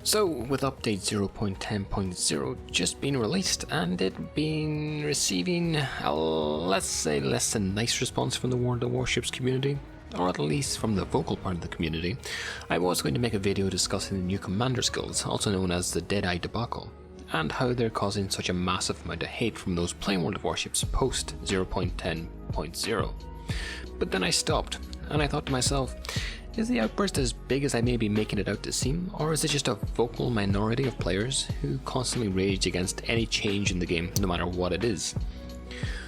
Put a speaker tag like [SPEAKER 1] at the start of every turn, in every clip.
[SPEAKER 1] So, with update 0.10.0 just being released and it being receiving a, let's say, less than nice response from the World of Warships community, or at least from the vocal part of the community, I was going to make a video discussing the new commander skills, also known as the Deadeye debacle, and how they're causing such a massive amount of hate from those playing World of Warships post 0.10.0. But then I stopped, and I thought to myself, is the outburst as big as I may be making it out to seem, or is it just a vocal minority of players who constantly rage against any change in the game, no matter what it is?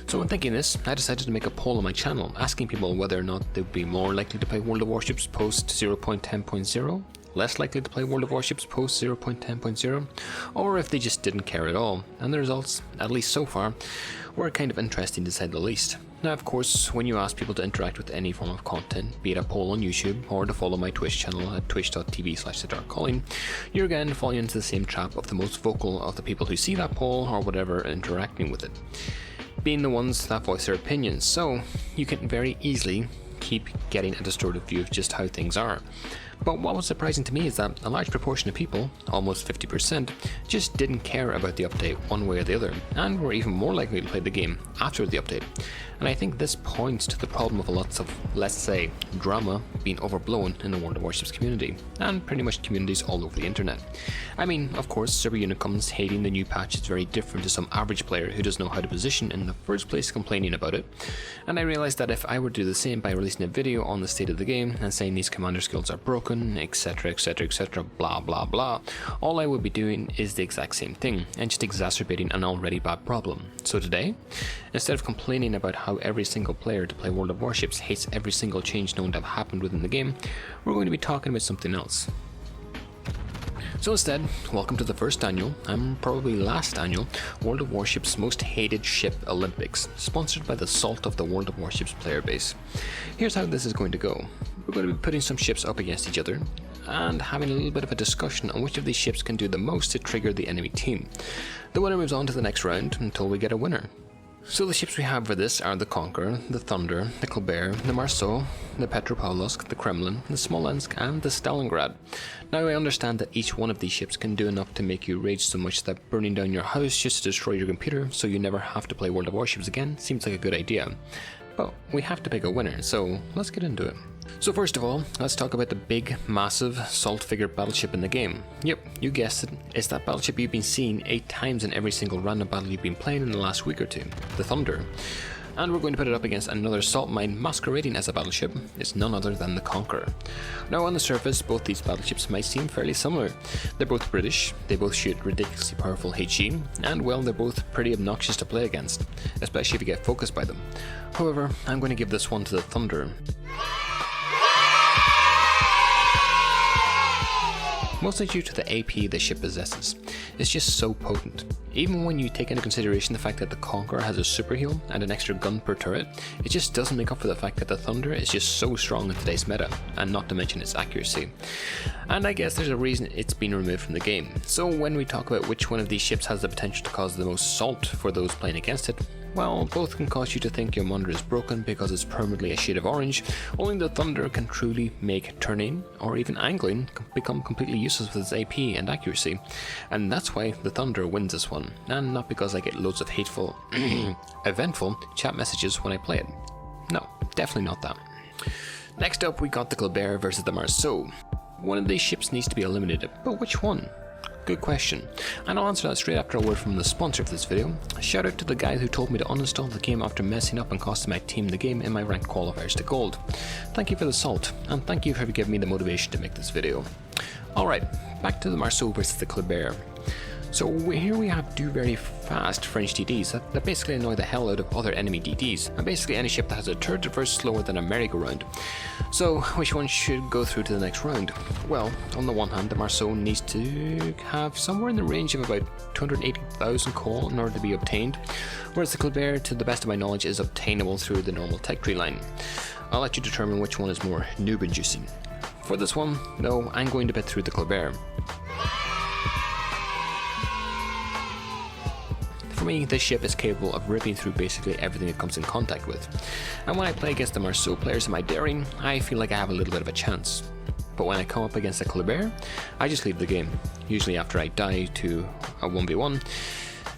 [SPEAKER 1] So when thinking this, I decided to make a poll on my channel, asking people whether or not they would be more likely to play World of Warships post 0.10.0, less likely to play World of Warships post 0.10.0, or if they just didn't care at all, and the results, at least so far, were kind of interesting to say the least. Now of course, when you ask people to interact with any form of content, be it a poll on YouTube or to follow my Twitch channel at twitch.tv/thedarkcolin, you're again falling into the same trap of the most vocal of the people who see that poll or whatever interacting with it, being the ones that voice their opinions, so you can very easily keep getting a distorted view of just how things are. But what was surprising to me is that a large proportion of people, almost 50%, just didn't care about the update one way or the other, and were even more likely to play the game after the update. And I think this points to the problem of lots of, let's say, drama being overblown in the World of Warships community, and pretty much communities all over the internet. I mean, of course, Server Unicums hating the new patch is very different to some average player who doesn't know how to position in the first place complaining about it, and I realised that if I were to do the same by releasing a video on the state of the game and saying these commander skills are broken, etc, etc, etc, blah blah blah, all I would be doing is the exact same thing, and just exacerbating an already bad problem. So today, instead of complaining about how every single player to play World of Warships hates every single change known to have happened within the game, we're going to be talking about something else. So instead, welcome to the first annual, and probably last annual, World of Warships Most Hated Ship Olympics, sponsored by the Salt of the World of Warships player base. Here's how this is going to go. We're going to be putting some ships up against each other, and having a little bit of a discussion on which of these ships can do the most to trigger the enemy team. The winner moves on to the next round until we get a winner. So the ships we have for this are the Conqueror, the Thunder, the Colbert, the Marceau, the Petropavlovsk, the Kremlin, the Smolensk, and the Stalingrad. Now I understand that each one of these ships can do enough to make you rage so much that burning down your house just to destroy your computer so you never have to play World of Warships again seems like a good idea. But we have to pick a winner, so let's get into it. So first of all, let's talk about the big, massive, salt-figured battleship in the game. Yep, you guessed it, it's that battleship you've been seeing 8 times in every single random battle you've been playing in the last week or two, the Thunder. And we're going to put it up against another salt mine masquerading as a battleship. It's none other than the Conqueror. Now on the surface, both these battleships might seem fairly similar. They're both British, they both shoot ridiculously powerful HE, and well, they're both pretty obnoxious to play against, especially if you get focused by them. However, I'm going to give this one to the Thunder. Mostly due to the AP the ship possesses. It's just so potent. Even when you take into consideration the fact that the Conqueror has a super heal and an extra gun per turret, it just doesn't make up for the fact that the Thunder is just so strong in today's meta, and not to mention its accuracy. And I guess there's a reason it's been removed from the game. So when we talk about which one of these ships has the potential to cause the most salt for those playing against it, well, both can cause you to think your monitor is broken because it's permanently a shade of orange. Only the Thunder can truly make turning, or even angling, become completely useless with its AP and accuracy. And that's why the Thunder wins this one, and not because I get loads of hateful, eventful chat messages when I play it. No, definitely not that. Next up, we got the Colbert versus the Marceau. One of these ships needs to be eliminated, but which one? Good question, and I'll answer that straight after a word from the sponsor of this video. Shout out to the guy who told me to uninstall the game after messing up and costing my team the game in my ranked qualifiers to gold. Thank you for the salt, and thank you for giving me the motivation to make this video. Alright, back to the Marceau versus the Colbert. So here we have two very fast French DDs that basically annoy the hell out of other enemy DDs, and basically any ship that has a turret to traverse slower than a merry-go-round. So which one should go through to the next round? Well, on the one hand, the Marceau needs to have somewhere in the range of about 280,000 coal in order to be obtained, whereas the Colbert, to the best of my knowledge, is obtainable through the normal tech tree line. I'll let you determine which one is more noob-inducing. For this one, though, I'm going to bet through the Colbert. For me, this ship is capable of ripping through basically everything it comes in contact with, and when I play against the Marceau players in my daring, I feel like I have a little bit of a chance. but when I come up against a Kleber, I just leave the game, usually after I die to a 1v1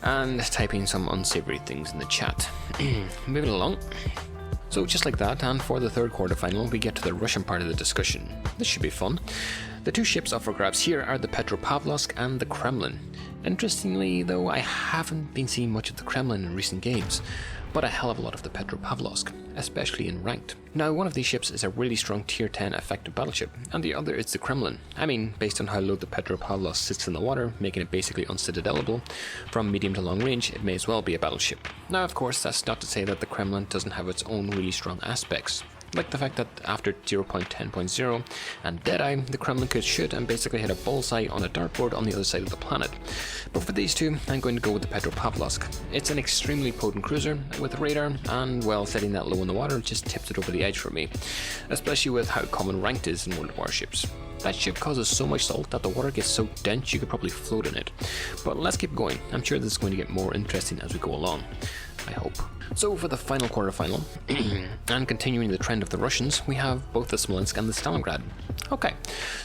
[SPEAKER 1] and typing some unsavory things in the chat. Moving along. So just like that, and for the third quarterfinal, we get to the Russian part of the discussion. This should be fun. The two ships up for grabs here are the Petropavlovsk and the Kremlin. Interestingly though, I haven't been seeing much of the Kremlin in recent games, but a hell of a lot of the Petropavlovsk, especially in ranked. Now, one of these ships is a really strong tier 10 effective battleship, and the other is the Kremlin. I mean, based on how low the Petropavlovsk sits in the water, making it basically uncitadelable, from medium to long range, it may as well be a battleship. Now, of course, that's not to say that the Kremlin doesn't have its own really strong aspects. Like the fact that after 0.10.0 and Deadeye, the Kremlin could shoot and basically hit a bullseye on a dartboard on the other side of the planet. But for these two, I'm going to go with the Petropavlovsk. It's an extremely potent cruiser with radar, and well, setting that low in the water just tips it over the edge for me, especially with how common ranked is in World of Warships. That ship causes so much salt that the water gets so dense you could probably float in it. But let's keep going. I'm sure this is going to get more interesting as we go along. I hope. So for the final quarterfinal, and continuing the trend of the Russians, we have both the Smolensk and the Stalingrad. Okay,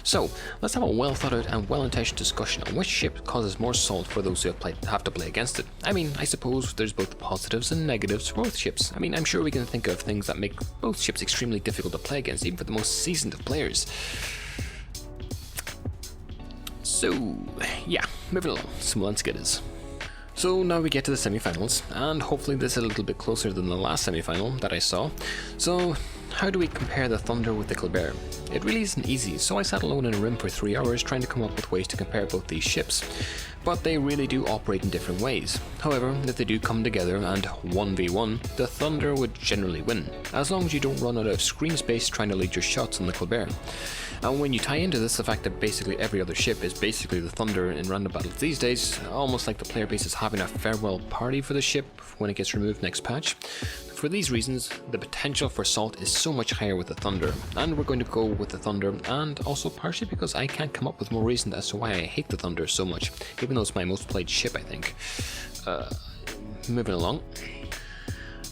[SPEAKER 1] so let's have a well thought out and well intentioned discussion on which ship causes more salt for those who have to play against it. I mean, I suppose there's both positives and negatives for both ships. I mean, I'm sure we can think of things that make both ships extremely difficult to play against, even for the most seasoned of players. So, yeah, moving along, Smolensk it is. So now we get to the semi-finals, and hopefully this is a little bit closer than the last semi-final that I saw. So how do we compare the Thunder with the Kleber? It really isn't easy, so I sat alone in a room for 3 hours trying to come up with ways to compare both these ships. But they really do operate in different ways. However, if they do come together and 1v1, the Thunder would generally win, as long as you don't run out of screen space trying to lead your shots on the Kleber. And when you tie into this the fact that basically every other ship is basically the Thunder in random battles these days, almost like the player base is having a farewell party for the ship when it gets removed next patch. For these reasons, the potential for salt is so much higher with the Thunder, and we're going to go with the Thunder, and also partially because I can't come up with more reason as to why I hate the Thunder so much, even though it's my most played ship, I think. Moving along.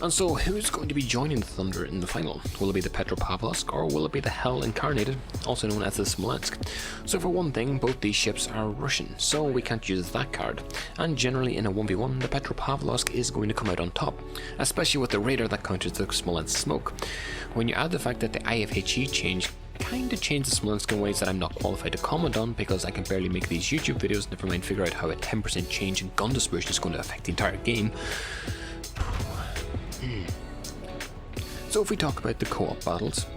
[SPEAKER 1] And so, who's going to be joining the Thunder in the final? Will it be the Petropavlovsk, or will it be the Hell Incarnated, also known as the Smolensk? So for one thing, both these ships are Russian, so we can't use that card. And generally in a 1v1, the Petropavlovsk is going to come out on top, especially with the radar that counters the Smolensk smoke. When you add the fact that the IFHE change kinda changed the Smolensk in ways that I'm not qualified to comment on because I can barely make these YouTube videos, never mind figure out how a 10% change in gun dispersion is going to affect the entire game. So if we talk about the co-op battles,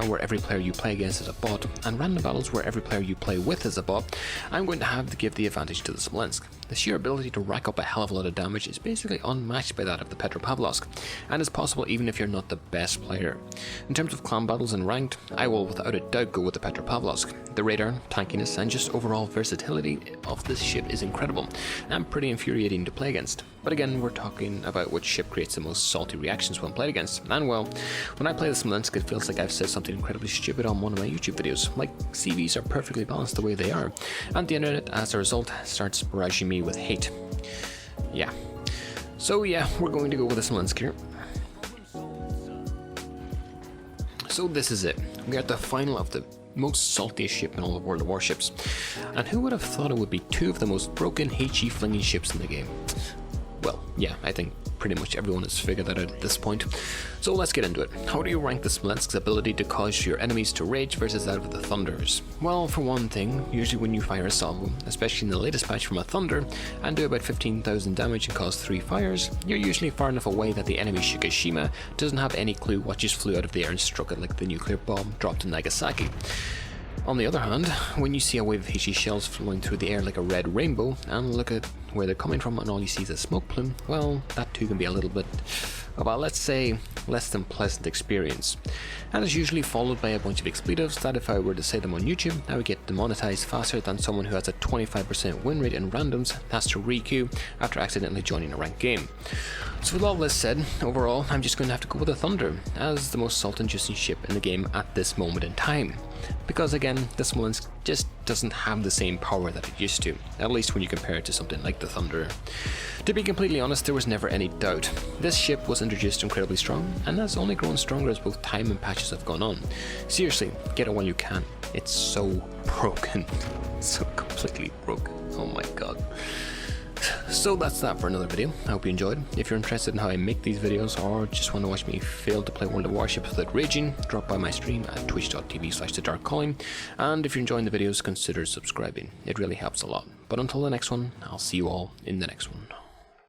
[SPEAKER 1] where every player you play against is a bot, and random battles where every player you play with is a bot, I'm going to have to give the advantage to the Smolensk. The sheer ability to rack up a hell of a lot of damage is basically unmatched by that of the Petropavlovsk, and is possible even if you're not the best player. In terms of clan battles and ranked, I will without a doubt go with the Petropavlovsk. The radar, tankiness, and just overall versatility of this ship is incredible, and pretty infuriating to play against. But again, we're talking about which ship creates the most salty reactions when played against, and well, when I play the Smolensk it feels like I've said something incredibly stupid on one of my YouTube videos, like CVs are perfectly balanced the way they are, and the internet as a result starts barraging me with hate. Yeah. So yeah, we're going to go with the Smolensk here. So this is it. We are at the final of the most saltiest ship in all of World of Warships. And who would have thought it would be two of the most broken HE flinging ships in the game? Well, yeah, I think pretty much everyone has figured that out at this point. So let's get into it. How do you rank the Smolensk's ability to cause your enemies to rage versus that of the Thunders? Well, for one thing, usually when you fire a salvo, especially in the latest patch from a Thunder, and do about 15,000 damage and cause 3 fires, you're usually far enough away that the enemy Shikishima doesn't have any clue what just flew out of the air and struck it like the nuclear bomb dropped in Nagasaki. On the other hand, when you see a wave of HE shells flowing through the air like a red rainbow, and look at where they're coming from and all you see is a smoke plume, well, that too can be a little bit of a, let's say, less than pleasant experience. And is usually followed by a bunch of expletives that if I were to say them on YouTube, I would get demonetized faster than someone who has a 25% win rate in randoms has to re-queue after accidentally joining a ranked game. So with all this said, overall, I'm just going to have to go with the Thunder as the most salt-inducing ship in the game at this moment in time. Because again, the Smolensk just doesn't have the same power that it used to, at least when you compare it to something like the Thunder. To be completely honest, there was never any doubt. This ship was introduced incredibly strong, and has only grown stronger as both time and patches have gone on. Seriously, get it while you can. It's so broken. So completely broken. Oh my god. So that's that for another video. I hope you enjoyed. If you're interested in how I make these videos or just want to watch me fail to play World of Warships without raging, drop by my stream at twitch.tv/thedarkcoin. And if you're enjoying the videos, consider subscribing. It really helps a lot. But until the next one, I'll see you all in the next one.